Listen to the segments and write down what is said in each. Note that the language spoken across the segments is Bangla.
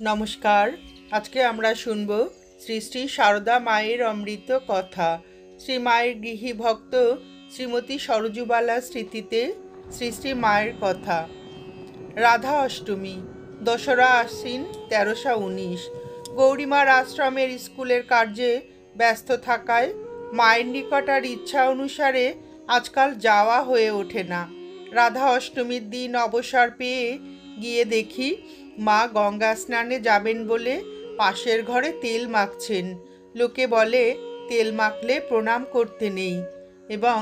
নমস্কার। আজকে আমরা শুনব শ্রী শ্রী সারদা মায়ের অমৃত কথা। শ্রী মায়ের গৃহী ভক্ত শ্রীমতী সরজুবালা স্মৃতিতে শ্রী শ্রী মায়ের কথা। রাধা অষ্টমী, 2রা আশ্বিন 1319। গৌরীমার আশ্রমের স্কুলের কার্যে ব্যস্ত থাকায় মায়ের নিকট আর ইচ্ছা অনুসারে আজকাল যাওয়া হয়ে ওঠে না। রাধা অষ্টমীর দিন অবসর পেয়ে গিয়ে দেখি মা গঙ্গা স্নানে যাবেন বলে পাশের ঘরে তেল মাখছেন। লোকে বলে তেল মাখলে প্রণাম করতে নেই এবং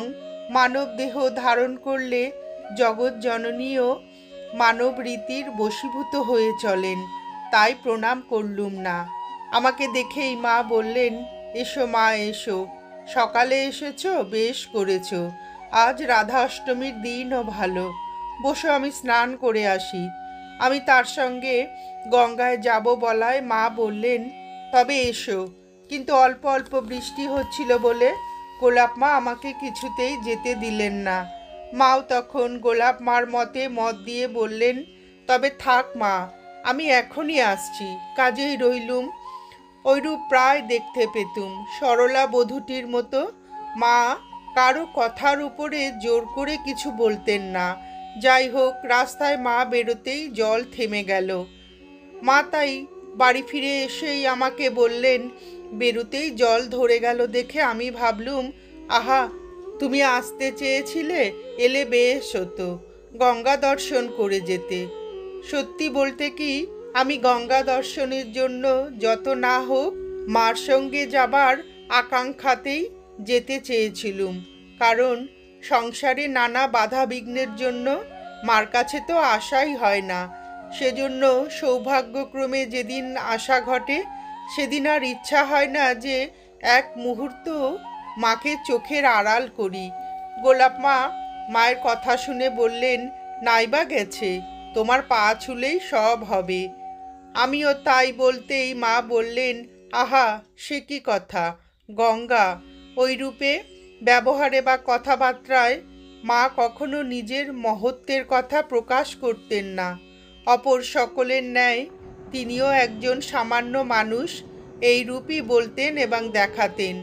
মানব দেহ ধারণ করলে জগৎ জননীও মানব রীতির বশীভূত হয়ে চলেন, তাই প্রণাম করলুম না। আমাকে দেখেই মা বললেন, এসো মা এসো, সকালে এসেছো, বেশ করেছো। আজ রাধা অষ্টমীর দিনও ভালো, বসো আমি স্নান করে আসি। আমি তার সঙ্গে গঙ্গায় যাব বলায় মা বললেন, তবে এসো। কিন্তু অল্প অল্প বৃষ্টি হচ্ছিল বলে গোলাপ মা আমাকে কিছুতেই যেতে দিলেন না। মাও তখন গোলাপ মার মতে মত দিয়ে বললেন, তবে থাক মা, আমি এখনই আসছি। কাজেই রইলুম। ওইরূপ প্রায় দেখতে পেতুম। সরলা বধূটির মতো মা কারো কথার উপরে জোর করে কিছু বলতেন না। যাই হোক, রাস্তায় মা বেরোতেই জল থেমে গেল। মা তাই বাড়ি ফিরে এসেই আমাকে বললেন, বেরোতেই জল ধরে গেল দেখে আমি ভাবলুম, আহা, তুমি আসতে চেয়েছিলে, এলে বেশ হতো, গঙ্গা দর্শন করে যেতে। সত্যি বলতে কি, আমি গঙ্গা দর্শনের জন্য যত না হোক মার সঙ্গে যাবার আকাঙ্ক্ষাতেই যেতে চেয়েছিলুম। কারণ সংসারে নানা বাধা বিঘ্নের জন্য মার কাছে তো আসাই হয় না। সেজন্য সৌভাগ্যক্রমে যেদিন আসা ঘটে সেদিন আর ইচ্ছা হয় না যে এক মুহূর্ত মাকে চোখের আড়াল করি। গোলাপ মা মায়ের কথা শুনে বললেন, নাইবা গেছে, তোমার পা ছুলেই সব হবে। আমিও তাই বলতেই মা বললেন, আহা, সে কি কথা, গঙ্গা। ওই রূপে ব্যবহারে বা কথাবার্তায় মা কখনো নিজের মহত্বের কথা প্রকাশ করতেন না। অপর সকলের ন্যায় তিনিও একজন সামান্য মানুষ, এই রূপই বলতেন এবং দেখাতেন।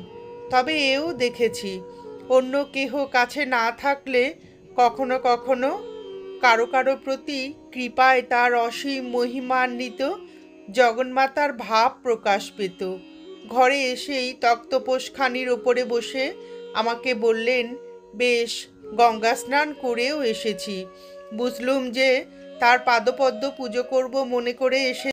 তবে এও দেখেছি, অন্য কেহ কাছে না থাকলে কখনো কখনো কারো কারো প্রতি কৃপায় তার অসীম মহিমান্বিত জগন্মাতার ভাব প্রকাশ পেত। ঘরে এসেই তক্তপোষখানির ওপরে বসে আমাকে বললেন, বেশ, গঙ্গা স্নান করেও এসেছি। বুঝলুম যে তার পাদপদ্ম পুজো করব মনে করে এসে